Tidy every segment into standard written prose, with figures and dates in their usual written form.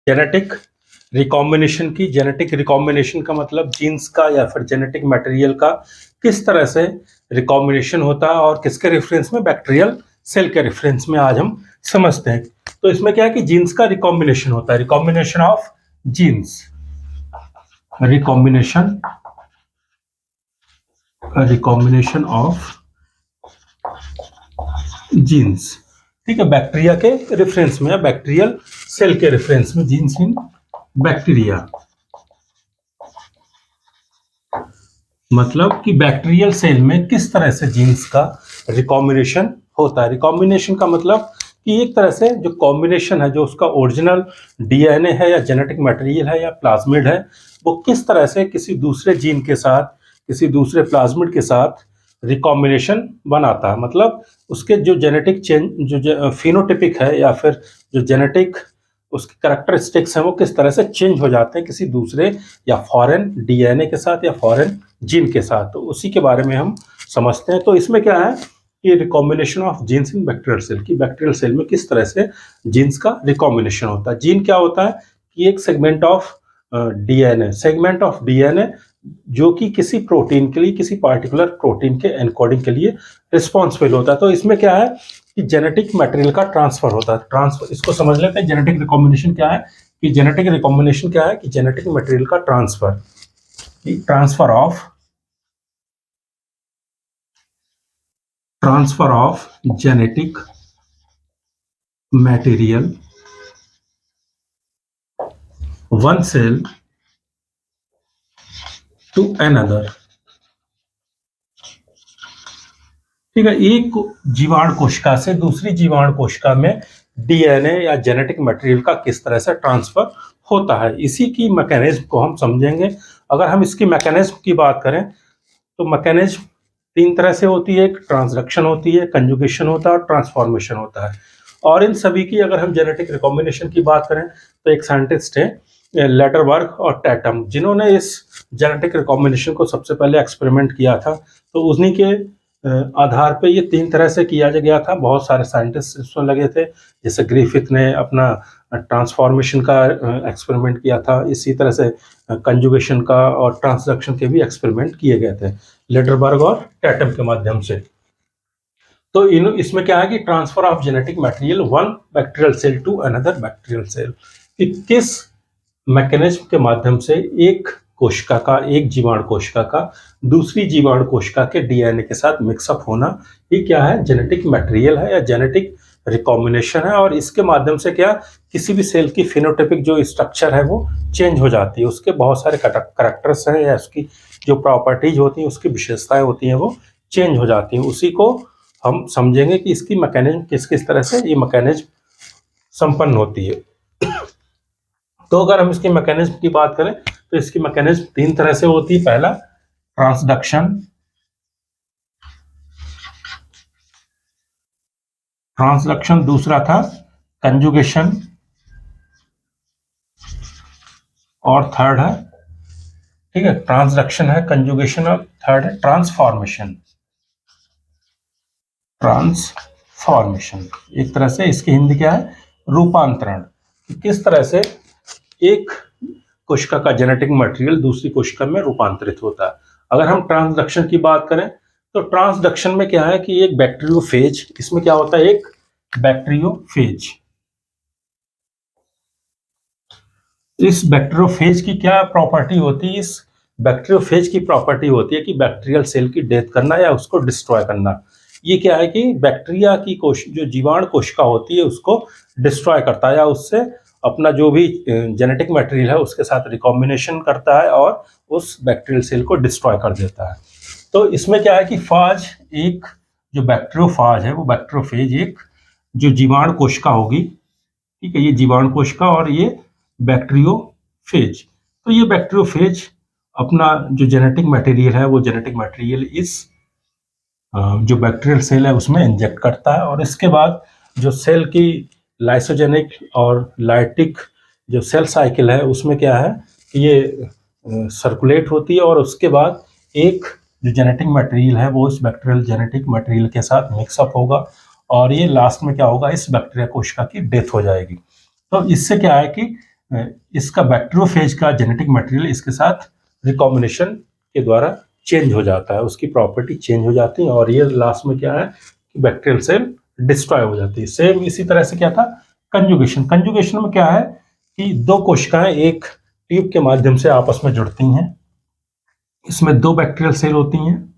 Genetic recombination की। Genetic recombination का मतलब जीन्स का या फिर जेनेटिक मटेरियल का किस तरह से रिकॉम्बिनेशन होता है और किसके रेफरेंस में, बैक्टीरियल सेल के रेफरेंस में आज हम समझते हैं। तो इसमें क्या है कि जीन्स का रिकॉम्बिनेशन होता है, recombination of genes, recombination of genes, ठीक है, बैक्टीरिया के रेफरेंस में या बैक्टीरियल सेल के रेफरेंस में, जीन्स इन बैक्टीरिया, मतलब कि बैक्टीरियल सेल में किस तरह से जीन्स का रिकॉम्बिनेशन होता है। रिकॉम्बिनेशन का मतलब कि एक तरह से जो कॉम्बिनेशन है, जो उसका ओरिजिनल डीएनए है या जेनेटिक मटेरियल है या प्लाज्मिड है, वो किस तरह से किसी दूसरे जीन के साथ, किसी दूसरे प्लाज्मिड के साथ रिकॉम्बिनेशन बनाता है। मतलब उसके जो जेनेटिक चेंज, जो फिनोटिपिक है या फिर जो जेनेटिक उसके कैरेक्टरिस्टिक्स हैं, वो किस तरह से चेंज हो जाते हैं किसी दूसरे या फॉरेन डीएनए के साथ या फॉरेन जीन के साथ। तो उसी के बारे में हम समझते हैं। तो इसमें क्या है कि recombination of genes in bacterial cell, की बैक्टीरियल सेल में किस तरह से जीन्स का रिकॉम्बिनेशन होता है। जीन क्या होता है कि एक segment of DNA, segment of DNA जो कि किसी प्रोटीन के लिए, किसी पार्टिकुलर प्रोटीन के एनकोडिंग के लिए रिस्पॉन्सिबल होता है। तो इसमें क्या है कि जेनेटिक मटेरियल का ट्रांसफर होता है। ट्रांसफर, इसको समझ लेते हैं। जेनेटिक रिकॉम्बिनेशन क्या है कि जेनेटिक रिकॉम्बिनेशन क्या है कि जेनेटिक मटेरियल का transfer, transfer of genetic material one cell to another, ठीक है, एक जीवाणु कोशिका से दूसरी जीवाणु कोशिका में डीएनए या जेनेटिक मटेरियल का किस तरह से ट्रांसफर होता है, इसी की मैकेनिज्म को हम समझेंगे। अगर हम इसकी मैकेनिज्म की बात करें तो मैकेनिज्म तीन तरह से होती है, एक ट्रांसडक्शन होती है, कंजुगेशन होता है और ट्रांसफॉर्मेशन होता है। और इन सभी की अगर हम जेनेटिक रिकॉम्बिनेशन की बात करें तो एक साइंटिस्ट है लेडरबर्ग और टैटम, जिन्होंने इस जेनेटिक रिकॉम्बिनेशन को सबसे पहले एक्सपेरिमेंट किया था। तो उन्हीं के आधार पे ये तीन तरह से किया गया था। बहुत सारे साइंटिस्ट इसमें लगे थे, जैसे ग्रिफिथ ने अपना ट्रांसफॉर्मेशन का एक्सपेरिमेंट किया था, इसी तरह से कंजुगेशन का और ट्रांसडक्शन के भी एक्सपेरिमेंट किए गए थे लेडरबर्ग और टैटम के माध्यम से। तो इसमें क्या है कि transfer of genetic material one bacterial cell to another bacterial cell, कि किस मैकेनिज्म के माध्यम से एक कोशिका का, एक जीवाणु कोशिका का दूसरी जीवाणु कोशिका के डीएनए के साथ मिक्सअप होना, ये क्या है, जेनेटिक मटेरियल है या जेनेटिक रिकॉम्बिनेशन है। और इसके माध्यम से क्या, किसी भी सेल की फिनोटाइपिक जो स्ट्रक्चर है वो चेंज हो जाती है, उसके बहुत सारे कैरेक्टर्स हैं या उसकी जो प्रॉपर्टीज होती हैं, उसकी विशेषताएं होती हैं, वो चेंज हो जाती हैं। उसी को हम समझेंगे कि इसकी मैकेनिज्म किस किस तरह से ये मैकेनिज्म संपन्न होती है। तो अगर हम इसकी मैकेनिज्म की बात करें तो इसकी मैकेनिज्म तीन तरह से होती है। पहला ट्रांसडक्शन, दूसरा था कंजुगेशन और थर्ड है, ठीक है, ट्रांसडक्शन है, कंजुगेशन और थर्ड है ट्रांसफॉर्मेशन। एक तरह से इसकी हिंदी क्या है, रूपांतरण। किस तरह से एक कोशिका का जेनेटिक मटेरियल दूसरी कोशिका में रूपांतरित होता है। अगर हम ट्रांसडक्शन की बात करें तो ट्रांसडक्शन में क्या है कि एक बैक्टीरियोफेज, इसमें क्या होता है, एक बैक्टीरियोफेज। इस बैक्टीरियोफेज की क्या प्रॉपर्टी होती है, इस बैक्टीरियोफेज की प्रॉपर्टी होती है कि बैक्टीरियल सेल की डेथ करना या उसको डिस्ट्रॉय करना। ये क्या है कि बैक्टीरिया की जो जीवाणु कोशिका होती है उसको डिस्ट्रॉय करता है या उससे अपना जो भी जेनेटिक मटेरियल है उसके साथ रिकॉम्बिनेशन करता है और उस बैक्टीरियल सेल को डिस्ट्रॉय कर देता है। तो इसमें क्या है कि फाज, एक जो बैक्टीरियोफाज है वो बैक्टीरियोफेज एक जो जीवाणु कोशिका होगी, ठीक है, ये जीवाणु कोशिका और ये बैक्टीरियोफेज। तो ये बैक्टीरियोफेज अपना जो जेनेटिक मटेरियल है वो जेनेटिक मटेरियल इस जो बैक्टीरियल सेल है उसमें इंजेक्ट करता है और इसके बाद जो सेल की लाइसोजेनिक और लाइटिक जो सेल साइकिल है उसमें क्या है कि ये सर्कुलेट होती है और उसके बाद एक जो जेनेटिक मटेरियल है वो इस बैक्टीरियल जेनेटिक मटेरियल के साथ मिक्सअप होगा और ये लास्ट में क्या होगा, इस बैक्टीरिया कोशिका की डेथ हो जाएगी। तो इससे क्या है कि इसका बैक्टीरियोफेज का जेनेटिक मटेरियल इसके साथ रिकॉम्बिनेशन के द्वारा चेंज हो जाता है, उसकी प्रॉपर्टी चेंज हो जाती है और ये लास्ट में क्या है कि बैक्टीरियल सेल डिस्ट्रॉय हो जाती है। सेम इसी तरह से क्या था कंजुगेशन। कंजुगेशन में क्या है कि दो कोशिकाएं एक ट्यूब के माध्यम से आपस में जुड़ती हैं, इसमें दो बैक्टीरियल सेल होती हैं,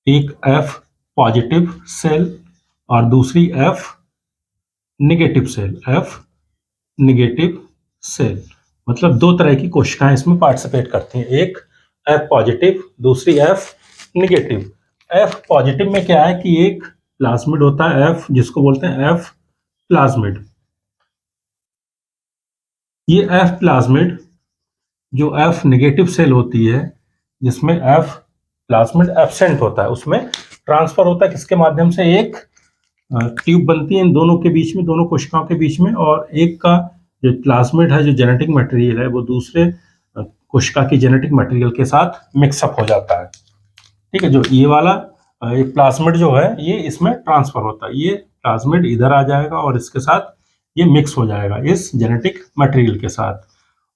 एक F पॉजिटिव सेल और दूसरी F negative cell, F negative cell. मतलब दो तरह की कोशिकाएं इसमें पार्टिसिपेट करती हैं, एक F पॉजिटिव, दूसरी F नेगेटिव। F पॉजिटिव में क्या है कि एक प्लाज्मिड होता है F, जिसको बोलते हैं F प्लाज्मिड। ये F प्लाज्मिड जो F नेगेटिव सेल होती है, जिसमें F प्लाज्मिड एब्सेंट होता है, उसमें ट्रांसफर होता है किसके माध्यम से, एक ट्यूब बनती है इन दोनों के बीच में, दोनों कोशिकाओं के बीच में, और एक का जो प्लाज्मिड है, जो जेनेटिक मटेरियल है, वो दूसरे कोशिका की जेनेटिक मटेरियल के साथ मिक्सअप हो जाता है। ठीक है, जो ये वाला एक प्लाज्मिड जो है ये इसमें ट्रांसफर होता है, ये प्लाज्मिड इधर आ जाएगा और इसके साथ ये मिक्स हो जाएगा इस जेनेटिक मटेरियल के साथ।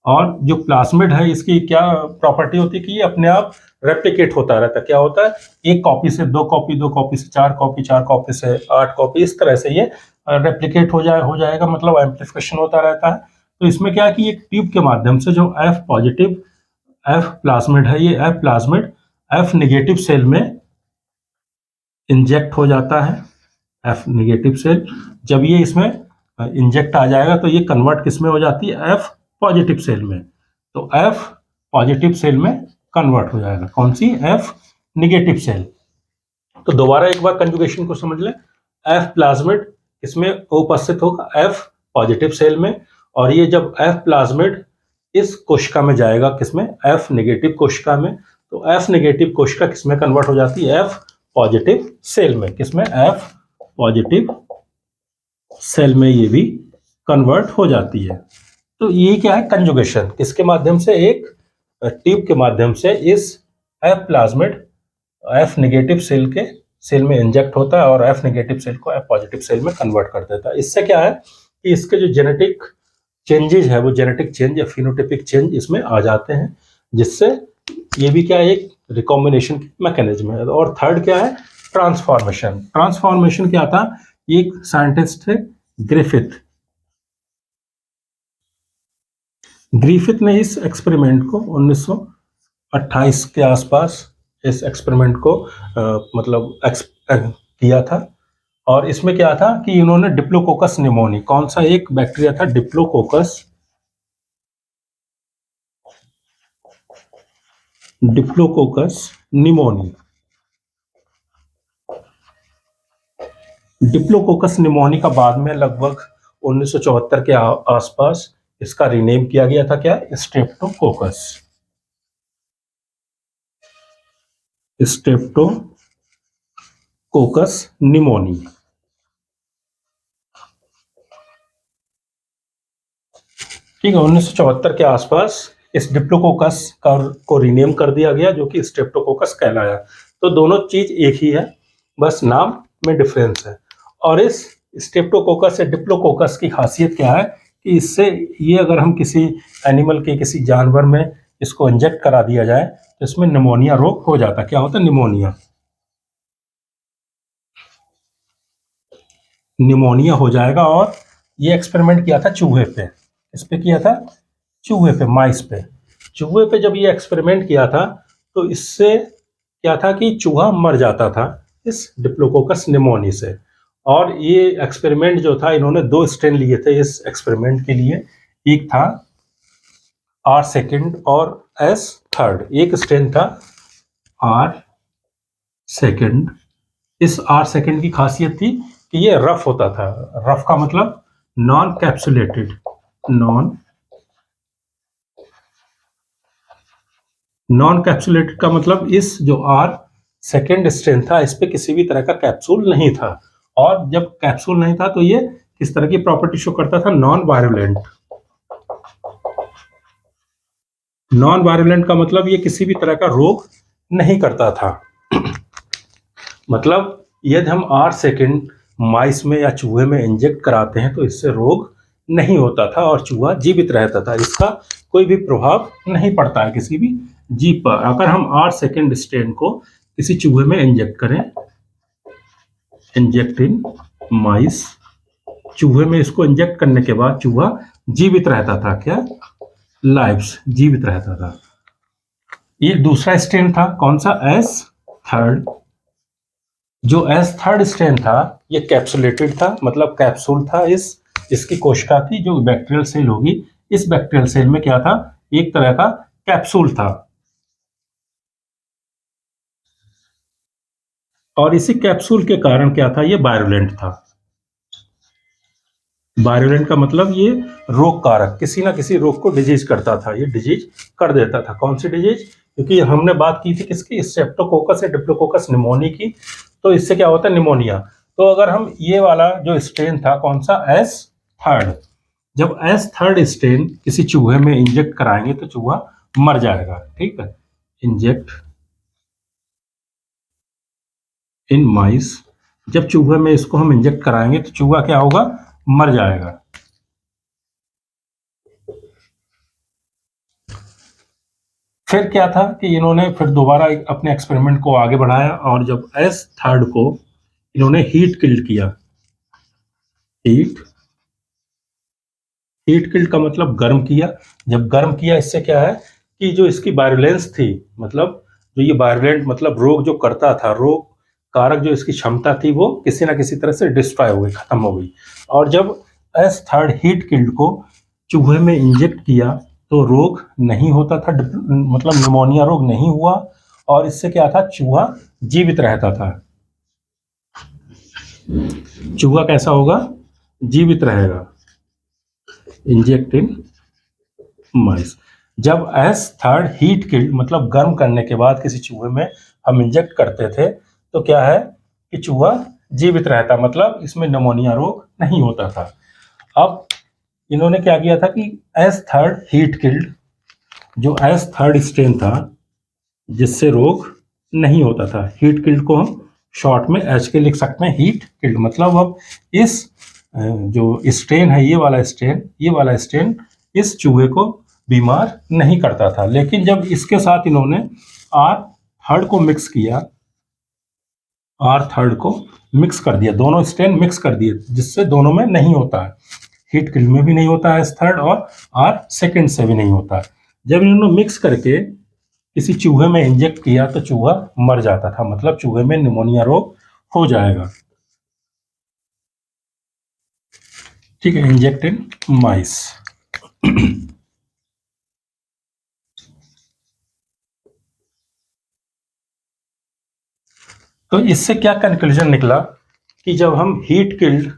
और जो प्लाज्मिड है इसकी क्या प्रॉपर्टी होती है कि ये अपने आप रेप्लिकेट होता रहता है। क्या होता है, एक कॉपी से दो कॉपी, दो कॉपी से चार कॉपी, चार कॉपी से 8 कॉपी, इस तरह से ये रेप्लिकेट हो जाएगा, मतलब एम्प्लीफिकेशन होता रहता है। तो इसमें क्या है कि एक ट्यूब के माध्यम से जो F पॉजिटिव F प्लाज्मिड है, ये F plasmid F negative cell में इंजेक्ट हो जाता है। F नेगेटिव सेल जब ये इसमें इंजेक्ट आ जाएगा तो ये कन्वर्ट किस में हो जाती है, F पॉजिटिव सेल में। तो F पॉजिटिव सेल में कन्वर्ट हो जाएगा, कौन सी, F नेगेटिव सेल। तो दोबारा एक बार कंजुगेशन को समझ लें, F प्लाज्मिड इसमें उपस्थित होगा F पॉजिटिव सेल में, और ये जब F प्लाज्मिड इस कोशिका में जाएगा किसमें, F नेगेटिव कोशिका में, तो F नेगेटिव कोशिका किसमें कन्वर्ट हो जाती है, F पॉजिटिव सेल में, किसमें, F पॉजिटिव सेल में ये भी कन्वर्ट हो जाती है। तो ये क्या है कंजुगेशन, किसके माध्यम से, एक ट्यूब के माध्यम से इस F plasmid F negative cell में इंजेक्ट होता है और F नेगेटिव सेल को F पॉजिटिव सेल में कन्वर्ट कर देता है। इससे क्या है कि इसके जो जेनेटिक चेंजेस है, वो जेनेटिक चेंज या फिनोटाइपिक चेंज इसमें आ जाते हैं, जिससे ये भी क्या है, एक रिकॉम्बिनेशन की मैकेनिज्म है। और थर्ड क्या है, ट्रांसफॉर्मेशन। ट्रांसफॉर्मेशन क्या था, एक साइंटिस्ट थे ग्रिफिथ ने इस एक्सपेरिमेंट को 1928 के आसपास इस एक्सपेरिमेंट को किया था। और इसमें क्या था कि इन्होंने डिप्लोकोकस निमोनी, कौन सा एक बैक्टीरिया था, डिप्लोकोकस निमोनी। डिप्लोकोकस निमोनी का बाद में लगभग 1974 के आसपास इसका रीनेम किया गया था, क्या, स्ट्रेप्टोकोकस निमोनी। ठीक है, 1974 के आसपास इस डिप्लोकोकस को रीनेम कर दिया गया, जो कि स्ट्रेप्टोकोकस कहलाया। तो दोनों चीज एक ही है, बस नाम में डिफरेंस है। और इस स्ट्रेप्टोकोकस या डिप्लोकोकस की खासियत क्या है कि इससे ये अगर हम किसी एनिमल के, किसी जानवर में इसको इंजेक्ट करा दिया जाए तो इसमें निमोनिया रोग हो जाता है। क्या होता है, निमोनिया हो जाएगा। और ये एक्सपेरिमेंट किया था चूहे पे, इस पे किया था, चूहे पे, माइस पे। चूहे पे जब ये एक्सपेरिमेंट किया था तो इससे क्या था कि चूहा मर जाता था इस डिप्लोकोकस निमोनी से। और ये एक्सपेरिमेंट जो था, इन्होंने 2 स्ट्रेन लिए थे इस एक्सपेरिमेंट के लिए, एक था R सेकेंड और S थर्ड। एक स्ट्रेन था R सेकेंड। इस R सेकेंड की खासियत थी कि ये रफ होता था। रफ का मतलब नॉन कैप्सुलेटेड, नॉन कैप्सुलेटेड का मतलब इस जो R सेकेंड स्ट्रेन था, इस पे किसी भी तरह का कैप्सूल नहीं था। और जब कैप्सूल नहीं था तो ये किस तरह की प्रॉपर्टी शो करता था, नॉन वायरुलेंट। नॉन वायरुलेंट का मतलब ये किसी भी तरह का रोग नहीं करता था। मतलब यदि हम R सेकेंड माइस में या चूहे में इंजेक्ट कराते हैं तो इससे रोग नहीं होता था और चूहा जीवित रहता था। इसका कोई भी प्रभाव नहीं पड़ता है किसी भी जीव पर। अगर हम 8 सेकेंड स्ट्रेन को किसी चूहे में इंजेक्ट करें, इंजेक्ट इन माइस, चूहे में इसको इंजेक्ट करने के बाद चूहा जीवित रहता था। क्या? लाइव्स, जीवित रहता था। ये दूसरा स्ट्रेन था, कौन सा? S third. जो एस थर्ड स्ट्रेन था ये कैप्सुलेटेड था, मतलब कैप्सूल था इसकी कोशिका की जो बैक्टीरियल सेल होगी। इस बैक्टीरियल सेल में क्या था? एक तरह का कैप्सूल था और इसी कैप्सूल के कारण क्या था? ये वायरुलेंट था। वायरुलेंट का मतलब ये रोग कारक, किसी ना किसी रोग को डिजीज करता था, ये डिजीज कर देता था। कौन सी डिजीज? क्योंकि हमने बात की थी किसकी? स्ट्रेप्टोकोकस या डिप्लोकोकस निमोनी की। तो इससे क्या होता है? निमोनिया। तो अगर हम ये वाला जो स्ट्रेन था, कौन सा? एस थर्ड, जब एस थर्ड स्ट्रेन किसी चूहे में इंजेक्ट कराएंगे तो चूहा मर जाएगा। ठीक है, इंजेक्ट इन माइस, जब चूहे में इसको हम इंजेक्ट कराएंगे तो चूहा क्या होगा? मर जाएगा। फिर क्या था कि इन्होंने फिर दोबारा अपने एक्सपेरिमेंट को आगे बढ़ाया और जब एस थर्ड को इन्होंने हीट किल्ड किया। हीट किल्ड का मतलब गर्म किया। जब गर्म किया, इससे क्या है कि जो इसकी वायरुलेंस थी, मतलब जो ये वायरुलेंट मतलब रोग जो करता था, रोग कारक जो इसकी क्षमता थी, वो किसी ना किसी तरह से डिस्ट्रॉय हो गई, खत्म हो गई। और जब एस थर्ड हीट किल्ड को चूहे में इंजेक्ट किया तो रोग नहीं होता था, मतलब निमोनिया रोग नहीं हुआ और इससे क्या था? चूहा जीवित रहता था। चूहा कैसा होगा? जीवित रहेगा। इंजेक्ट इन माइस, जब एस थर्ड हीट किल्ड मतलब गर्म करने के बाद किसी चूहे में हम इंजेक्ट करते थे तो क्या है कि चूहा जीवित रहता, मतलब इसमें निमोनिया रोग नहीं होता था। अब इन्होंने क्या किया था कि एस थर्ड हीट किल्ड, जो एस थर्ड स्ट्रेन था जिससे रोग नहीं होता था, हीट किल्ड को हम शॉर्ट में एच के लिख सकते हैं, हीट किल्ड। मतलब अब इस जो स्ट्रेन है, ये वाला स्ट्रेन इस चूहे को बीमार नहीं करता था। लेकिन जब इसके साथ इन्होंने आर थर्ड को मिक्स किया, आर थर्ड को मिक्स कर दिया, दोनों स्ट्रेन मिक्स कर दिए, जिससे दोनों में नहीं होता है, हीट किल्ड में भी नहीं होता है एस थर्ड और आर सेकेंड से भी नहीं होता है। जब इन्होंने मिक्स करके किसी चूहे में इंजेक्ट किया तो चूहा मर जाता था, मतलब चूहे में निमोनिया रोग हो जाएगा। ठीक है, इंजेक्ट इन माइस। तो इससे क्या कंक्लूजन निकला कि जब हम हीट किल्ड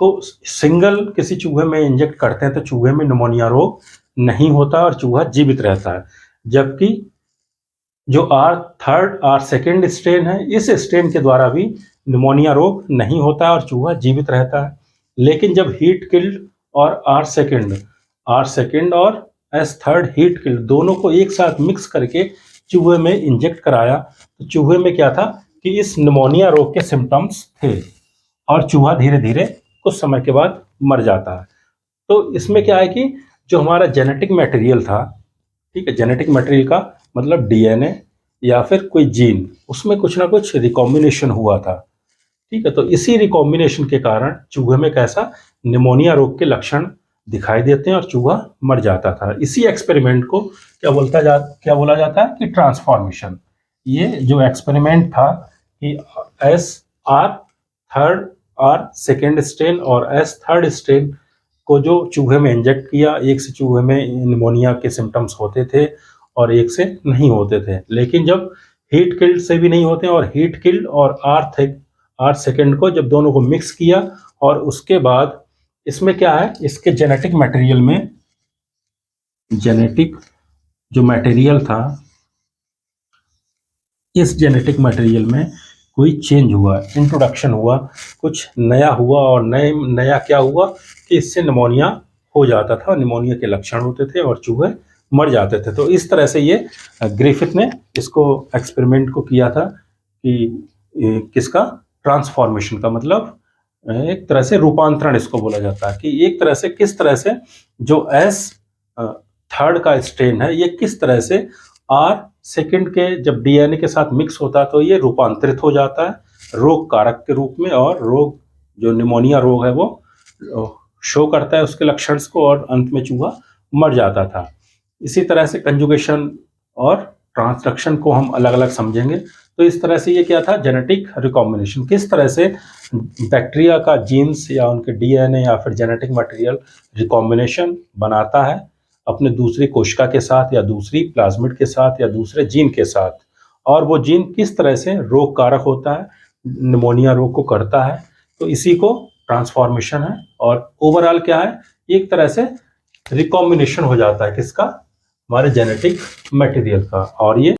को सिंगल किसी चूहे में इंजेक्ट करते हैं तो चूहे में निमोनिया रोग नहीं होता और चूहा जीवित रहता है। जबकि जो R third R second strain है, इस स्ट्रेन के द्वारा भी निमोनिया रोग नहीं होता है और चूहा जीवित रहता है। लेकिन जब हीट किल्ड और आर सेकेंड और एस थर्ड हीट किल्ड दोनों को एक साथ मिक्स करके चूहे में इंजेक्ट कराया तो चूहे में क्या था कि इस निमोनिया रोग के सिम्टम्स थे और चूहा धीरे धीरे कुछ समय के बाद मर जाता है। तो इसमें क्या है कि जो हमारा जेनेटिक मटेरियल था, ठीक है, जेनेटिक मटेरियल का मतलब डीएनए या फिर कोई जीन, उसमें कुछ ना कुछ रिकॉम्बिनेशन हुआ था। ठीक है, तो इसी रिकॉम्बिनेशन के कारण चूहे में कैसा निमोनिया रोग के लक्षण दिखाई देते हैं और चूहा मर जाता था। इसी एक्सपेरिमेंट को क्या बोला जाता है कि ट्रांसफॉर्मेशन। ये जो एक्सपेरिमेंट था कि S R third R second strain और एस थर्ड स्ट्रेन को जो चूहे में इंजेक्ट किया, एक से चूहे में निमोनिया के सिम्टम्स होते थे और एक से नहीं होते थे। लेकिन जब हीट किल्ड से भी नहीं होते और हीट किल्ड और आर सेकेंड को जब दोनों को मिक्स किया और उसके बाद इसमें क्या है, इसके जेनेटिक मटेरियल में, जेनेटिक जो मटेरियल था, इस जेनेटिक मटेरियल में कोई चेंज हुआ, इंट्रोडक्शन हुआ, कुछ नया हुआ और नया क्या हुआ कि इससे निमोनिया हो जाता था, निमोनिया के लक्षण होते थे और चूहे मर जाते थे। तो इस तरह से ये ग्रिफिथ ने इसको एक्सपेरिमेंट को किया था कि किसका ट्रांसफॉर्मेशन का, मतलब एक तरह से रूपांतरण इसको बोला जाता है कि एक तरह से किस तरह से जो एस थर्ड का स्ट्रेन है ये किस तरह से आर सेकंड के जब डीएनए के साथ मिक्स होता है तो ये रूपांतरित हो जाता है रोग कारक के रूप में, और रोग जो निमोनिया रोग है वो शो करता है उसके लक्षण को, और अंत में चूहा मर जाता था। इसी तरह से कंजुगेशन और ट्रांसडक्शन को हम अलग अलग समझेंगे। तो इस तरह से ये क्या था, जेनेटिक रिकॉम्बिनेशन, किस तरह से बैक्टीरिया का जीन्स या उनके डीएनए या फिर जेनेटिक मटेरियल रिकॉम्बिनेशन बनाता है अपने दूसरी कोशिका के साथ या दूसरी प्लाज्मिड के साथ या दूसरे जीन के साथ, और वो जीन किस तरह से रोग कारक होता है, निमोनिया रोग को करता है। तो इसी को ट्रांसफॉर्मेशन है, और ओवरऑल क्या है, एक तरह से रिकॉम्बिनेशन हो जाता है किसका, हमारे जेनेटिक मटेरियल का, और ये